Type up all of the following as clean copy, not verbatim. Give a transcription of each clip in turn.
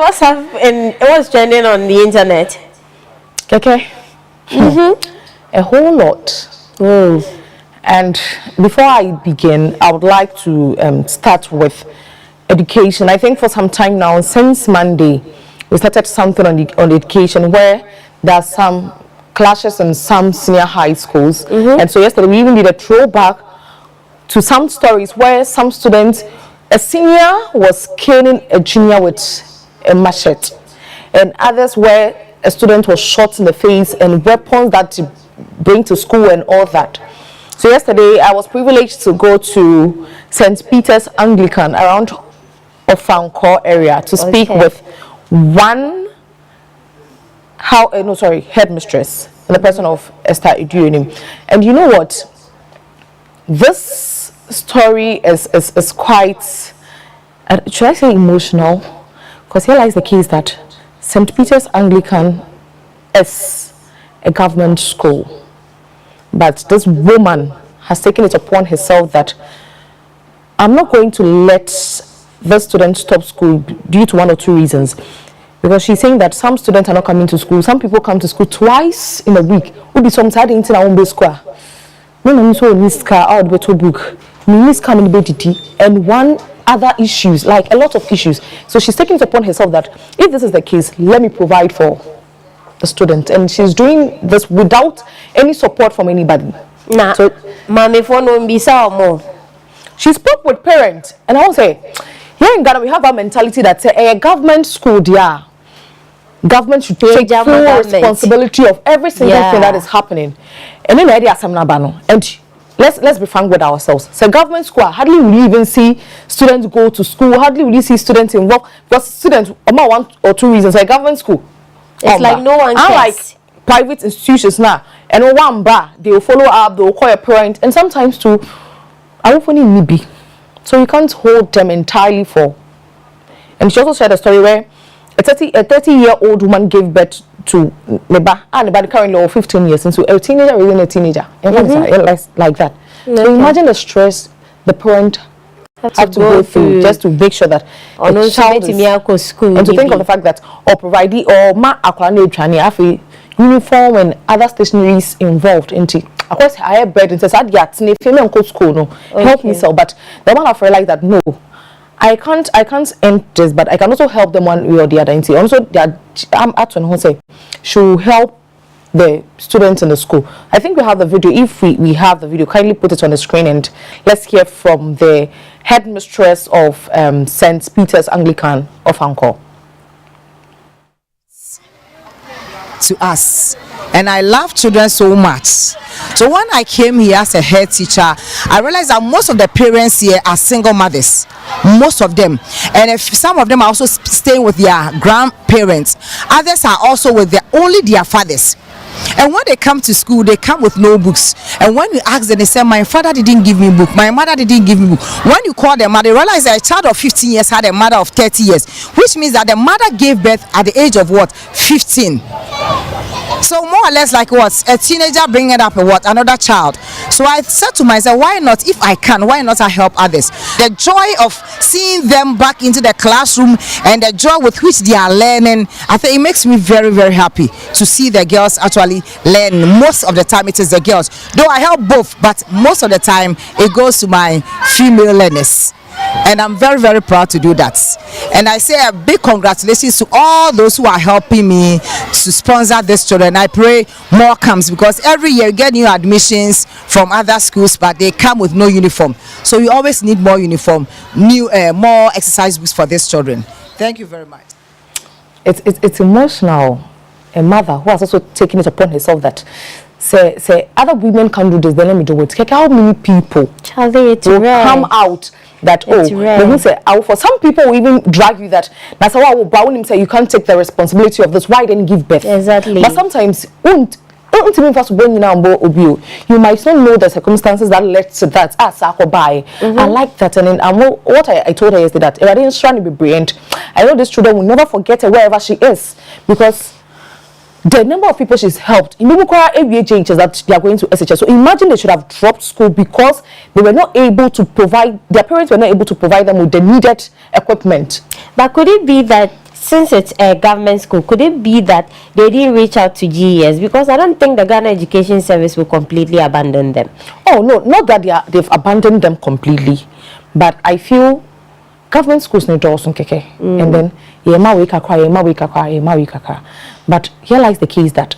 And it was trending on the internet. Okay. A whole lot. And before I begin, I would like to start with education. I think for some time now, since Monday, we started something on education where there are some clashes in some senior high schools. And so yesterday we even did a throwback to some stories where some students, a senior was caning a junior with a machete, and others where a student was shot in the face and weapons that to bring to school and all that. So yesterday I was privileged to go to St. Peter's Anglican around Ofanko area to speak with one headmistress in the person of Esther Iduonim. And you know what? This story is quite, should I say emotional? Because here lies the case that St. Peter's Anglican is a government school. But this woman has taken it upon herself that I'm not going to let this student stop school due to one or two reasons. Because she's saying that some students are not coming to school. Some people come to school twice in a week. Will be some side in our own square. No, so this car out the better book. And one other issues, like a lot of issues. So she's taking it upon herself that if this is the case, let me provide for the student. And she's doing this without any support from anybody. Nah, so, mommy for no bisa more. She spoke with parents, and I will say, here in Ghana we have a mentality that a government school, government should take full responsibility of every single thing that is happening. And then idea and let's be frank with ourselves. So government school, hardly will you even see students go to school, hardly will you see students involved, because students about one or two reasons. Like government school, it's like no one cares. Unlike private institutions now, and one bar, they will follow up, they will call a parent, and sometimes too, I will only need be. So you can't hold them entirely for. And she also shared a story where a 30-year-old woman gave birth to Neba, and Neba currently 15 years, and so a teenager within a teenager, like that. So imagine the stress the parent have to go through just to make sure that the child is school, and to think of the fact that or providing or uniform and other stationaries involved into. Of course, I have bread and says, "I'd get school no help me sell." But the one have realized that no, I can't end this, but I can also help them one way or the other. And see, also, I'm at one who say should help the students in the school. I think we have the video. If we have the video, kindly put it on the screen and let's hear from the headmistress of St. Peter's Anglican of Anko. To us, and I love children so much. So when I came here as a head teacher, I realized that most of the parents here are single mothers, most of them, and if some of them are also staying with their grandparents, others are also with only their fathers. And when they come to school, they come with no books. And when you ask them, they say, my father didn't give me book, my mother didn't give me book. When you call them, they realize that a child of 15 years had a mother of 30 years, which means that the mother gave birth at the age of what? 15. So more or less like what? A teenager bringing up another child. So I said to myself, why not, if I can, why not I help others? The joy of seeing them back into the classroom and the joy with which they are learning, I think it makes me very, very happy to see the girls actually learn. Most of the time it is the girls, though I help both, but most of the time it goes to my female learners. And I'm very, very proud to do that. And I say a big congratulations to all those who are helping me to sponsor this children. I pray more comes, because every year you get new admissions from other schools, but they come with no uniform. So you always need more uniform, more exercise books for these children. Thank you very much. It's emotional. A mother who has also taken it upon herself that say other women can do this, then let me do it. How many people will come out that for some people will even drag you that that's how I will say you can't take the responsibility of this, why didn't give birth? Exactly. But sometimes you might not know the circumstances that led to that. I like that. And what I told her yesterday, that if I didn't try to be brilliant, I know this children will never forget her wherever she is, because the number of people she's helped, that they are going to SHS. So imagine they should have dropped school because they were not able to provide, their parents were not able to provide them with the needed equipment. But could it be that since it's a government school, could it be that they didn't reach out to GES? Because I don't think the Ghana Education Service will completely abandon them. Oh no, not that they've abandoned them completely, but I feel government schools need to also keke, and then but here lies the case that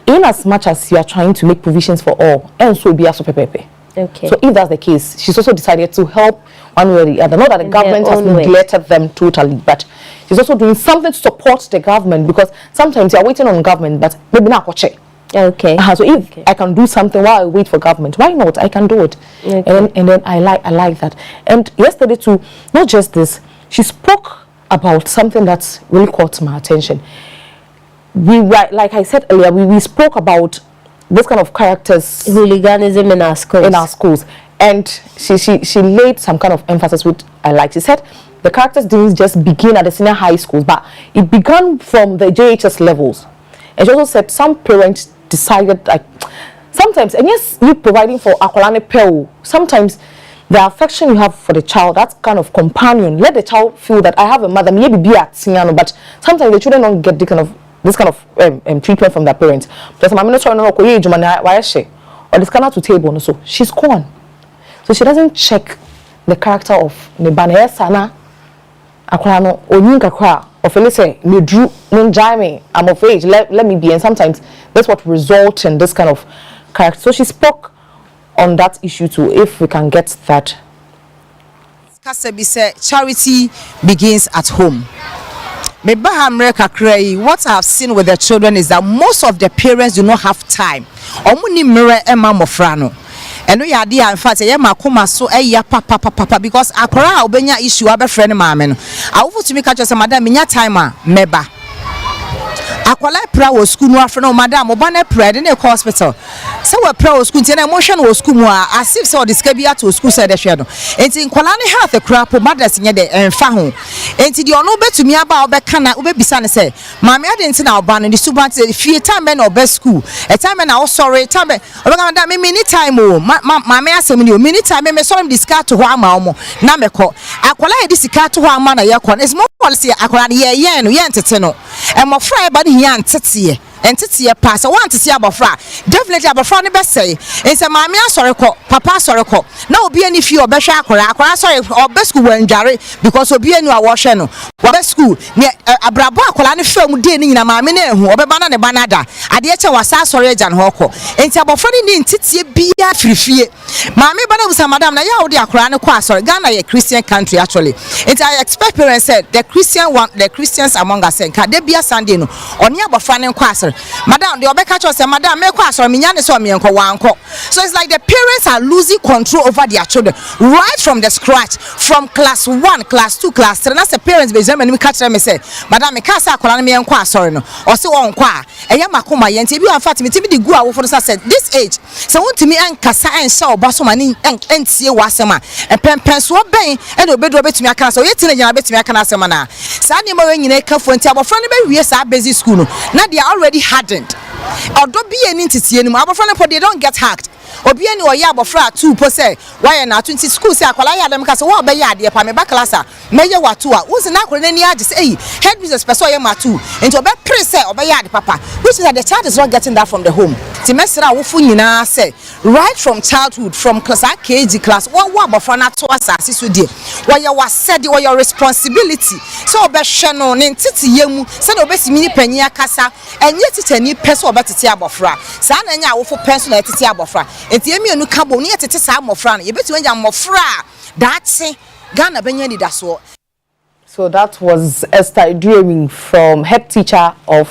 in as much as you are trying to make provisions for all, and so be also pepepe. Okay. So if that's the case, she's also decided to help one way or the other. Not that the government has neglected them totally, but she's also doing something to support the government, because sometimes you're waiting on government, but maybe not watch. Okay. So if I can do something while I wait for government, why not? I can do it. Okay. And then I like that. And yesterday too, not just this, she spoke about something that's really caught my attention. Like I said earlier, we spoke about this kind of characters, hooliganism in our schools. And she laid some kind of emphasis with she said the characters didn't just begin at the senior high schools, but it began from the JHS levels. And she also said some parents decided, like, sometimes, and yes, you providing for akwalane pel, sometimes the affection you have for the child, that kind of companion, let the child feel that I have a mother, maybe be at senior, but sometimes the children don't get this kind of treatment from their parents. Because I'm not sure why she or this cannot to table, so she's gone. So she doesn't check the character of Nibane Sana Akwano Onyinka Kwa or Felice me drew me, I'm of age, let me be, and sometimes that's what results in this kind of character. So she spoke on that issue too, if we can get that. Kasebi said charity begins at home. What I have seen with the children is that most of the parents do not have time. Omuni mirror Emma Mofrano. And we are there, in fact, papa because akora obenya issue abe friend mama no. I want to make a just madam minya timer meba. Akwala pra wo school no afre no madam obane pra de na hospital. So we pra wo school ntia na emotion wo school mu as if so this kabia to school say de hwe no. Enti nkwala ne health crap mothers nye de enfa ho. Enti de ono betumi aba obeka na obebisa ne say maame ade nti na oba no the student fie time na oba school. E time na wo sorry time obeka madam me ni time o maame asem ni o me ni time me sorry discard to ho ama omo na meko. Akwala e discard to ho ama na ye kon. Is more policy akwala ye no ye ntete no. E mo fry ba yan tete entity pass one to see abofra definitely abofra ne be say e say maame asore ko papa asore ko na obi ani fi obehwe akora sorry obe school wandware because obi ani a wo hwe no obe school ne abrabo akora ne fam de ni nyina maame na ehu obeba na ne banada ade eche wasa asore agya ne hoko enti abofra ne entity bia firifie maame bana busa madam na ya wo de akora ne ko asore Ghana ye Christian country actually enti I expect parents said the Christians among us say ka de bia Sunday no oni abofra ne ko asore madam the obeka cho say madam me ko asore me nyane so me enko wanko. So it's like the parents are losing control over their children right from the scratch, from class 1, class 2, class 3. That's the parents be me catch them say madam me ka say akola me enko asore no o se won ko a eya makoma ye nti bi an fact me ti bi di gu a wo for said this age so won timi enkasa ensha obaso mani entie wasema pen so ben e na obedu obetumi aka so yetine nyina betumi aka na asema na sa ne ma we nyina kafo nti abofra ne be wie sa basic school no na they are already hardened odo bi eni ntitie ni abofra ne they don't get hacked obi eni oya abofra 2 po say why na 20 school say akwala ya dem ka say wo be ya de pa me ba class a meye watu a wo se na akore nani age say headmistress person ye matu enti obe pre say obe ya de papa which is that the child is not getting that from the home ti mesra wo fu nyina say right from childhood from class KG class wo abofra na to asase so die wo ye said wo your responsibility so obe hwe no ne ntiti yemu say na obe simi ni panyi akasa enye titani person obe tete abofra sa na nya wo fu person na tete abofra enti emienu kabo ne tete sa amofra no ye betu nya amofra that's Ghana benya ni daso. So that was Esther Dreaming from head teacher of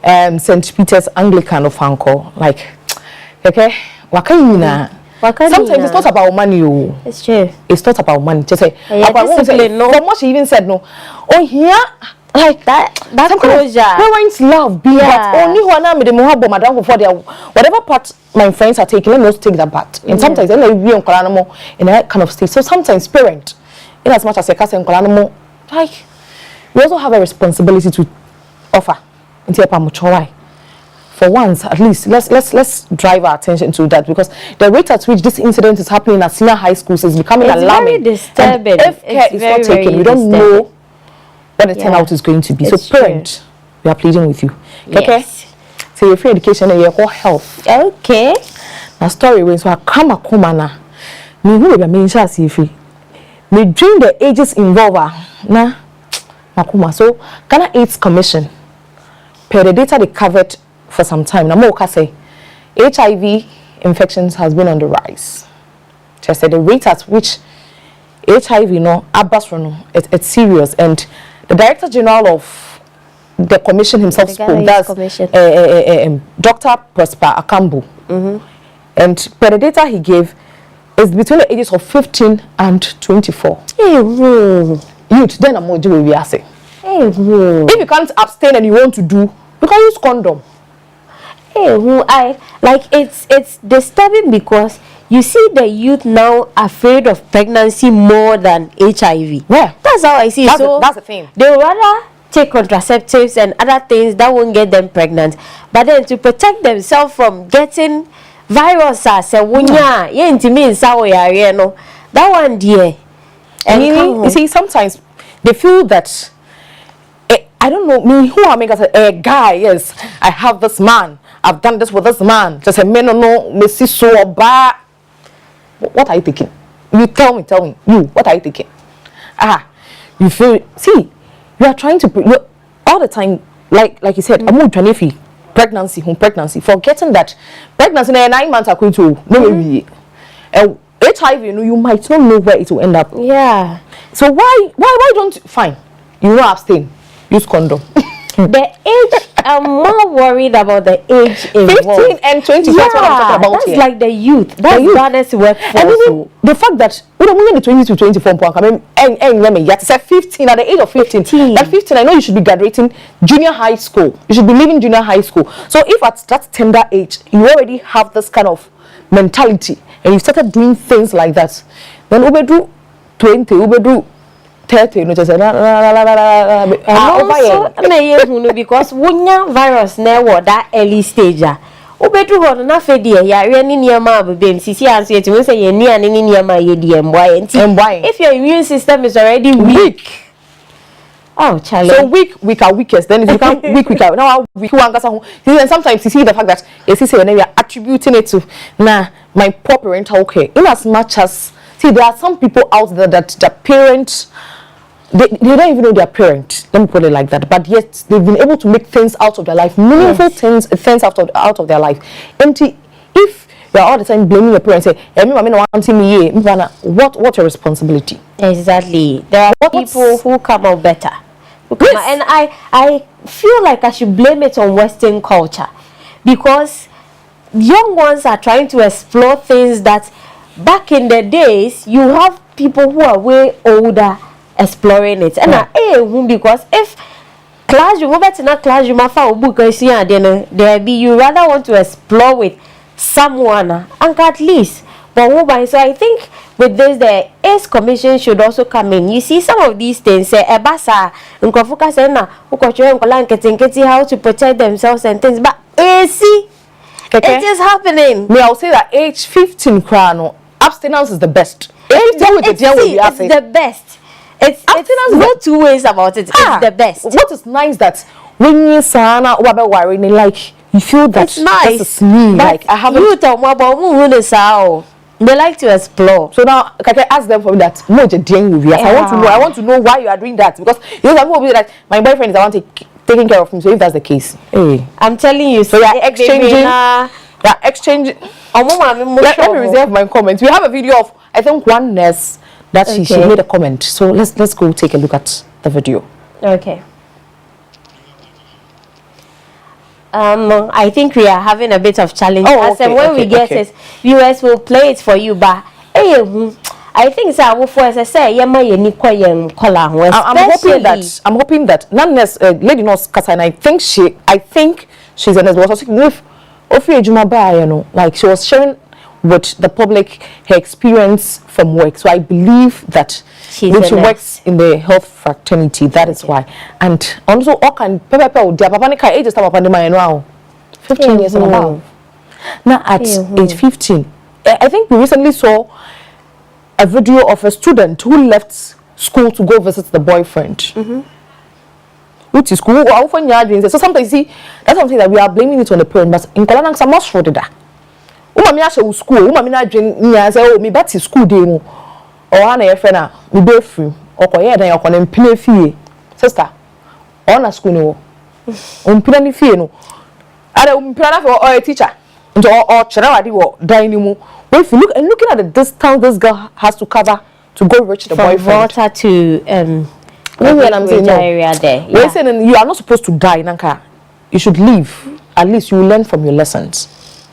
St. Peter's Anglican of Anko. Like, okay, sometimes it's not about money. It's true. It's not about money. Just say, no. From what she even said, no. Oh, here, like that closure. Parents love, but only one arm with the mohabo madam before their whatever part my friends are taking, let me also take that part. And sometimes they be on Kolanamo in that kind of state. So sometimes parent, in as much as a cousin Kolanamo, like we also have a responsibility to offer for once at least let's drive our attention to that, because the rate at which this incident is happening at senior high schools is becoming alarming. Very disturbing. And if care is not taken, we don't know what the turnout is going to be. It's so parent, we are pleading with you. Okay? Yes. So your free education and your core health. Okay. Now story when so I come a na. Me who be me shall see free. Me during the ages involved na makuma. So Ghana AIDS Commission per the data they covered for some time. Now more say HIV infections has been on the rise. Just said the rate at which HIV it's serious, and the Director General of the Commission himself spoke. That's Dr. Prosper Akambu. And per the data he gave is between the ages of 15 and 24. Youth, then I'm more doing we are saying. If you can't abstain and you want to do, you can use condom. I like it's disturbing because you see the youth now afraid of pregnancy more than HIV. Yeah, that's how I see it. That's the thing. They would rather take contraceptives and other things that won't get them pregnant, but then to protect themselves from getting viruses, that one dear. And you see, sometimes they feel that I don't know me who are making a guy. Yes, I have this man. I've done this with this man. Just a man no me see so bad. What are you thinking? You tell me. You, what are you thinking? You feel, see, you are trying to, all the time, like you said, I'm not trying to pregnancy, forgetting that pregnancy in 9 months are going to, no, HIV, you might not know where it will end up. Yeah. So why don't, fine, you will abstain, use condom. The age, I'm more worried about the age involved. 15 and 20, that's what I'm talking about. That's here. like the youth. That's Ghana's workforce. And even the fact that we don't the 20 to 24 you have to say 15 at the age of 15. At 15, I know you should be graduating junior high school. You should be leaving junior high school. So if at that tender age, you already have this kind of mentality and you started doing things like that, then we do 20, we do 30, just because when virus never that early stage, if your immune system is already weak. Oh, Charlie. So weak are weakest. Then if you become weaker. Now weak one. And sometimes you see the fact that when we are attributing it to my poor parental care. In as much as there are some people out there that the parents they don't even know their parent. Let me put it like that. But yet they've been able to make things out of their life, meaningful things out of their life. And if you're all the time blaming your parents, say, what's your responsibility? Exactly. There are people who come out better. And I feel like I should blame it on Western culture, because young ones are trying to explore things that back in the days you have people who are way older exploring it. And because if classroom you rather want to explore with someone and at least so I think with this the AIDS Commission should also come in. You see some of these things say how to protect themselves and things, but see it is happening. I'll say that age 15 abstinence is the best. It's the best. It's no two ways about it. It's the best. What is nice that when you sana like you feel that it's nice. This is me. Like I haven't. They like to explore. So now can I ask them for that? I want to know why you are doing that, because some people be like, my boyfriend is I want to taking care of him. So if that's the case, hey, I'm telling you. So you're exchanging. Let me reserve my comments. We have a video of I think one nurse that she made a comment. So let's go take a look at the video. Okay. I think we are having a bit of challenge. When we get it, viewers will play it for you. But I think so. I'm hoping that nonetheless, lady nurse Kasa, I think she's a nurse. Like she was sharing with the public her experience from work. So I believe that she works in the health fraternity. That is why. And also, can 15 years and above. Now at age 15, I think we recently saw a video of a student who left school to go visit the boyfriend. which is school or for your so sometimes see that's something that we are blaming it on the parent, but in Kolana some most for that. Umami asha school, umami na dream nya say oh me better school day mu or ana ye friend me be free or koye dan yakọ na mpine fie sister on na school no mpine ni fie no ada mpine na for or teacher nto or chere wade wo dan ni mu. Well, if you look and looking at the distance this girl has to cover to go reach the from boyfriend. Volta to Maybe I'm saying no. area there. We're Yeah. saying you are not supposed to die, Nanka. You should leave. At least you learn from your lessons.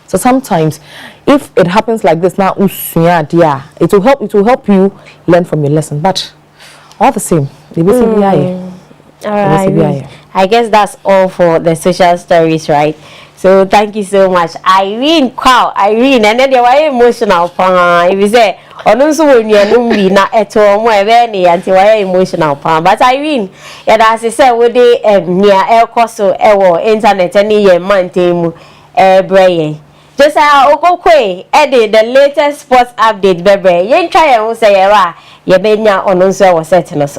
So sometimes, if it happens like this now, it will help you learn from your lesson. But all the same, All right. I guess that's all for the social stories, right? So thank you so much, Irene. Wow, Irene, and then they were emotional. If you say, "Oh no, so when you be na eto mo eveni," and they were emotional. But Irene, yeah, as I said, we dey near air course so internet any year month brain. Just okokwe, the latest sports update, baby. You try and say, "Yeah, you be nya on so was setting us."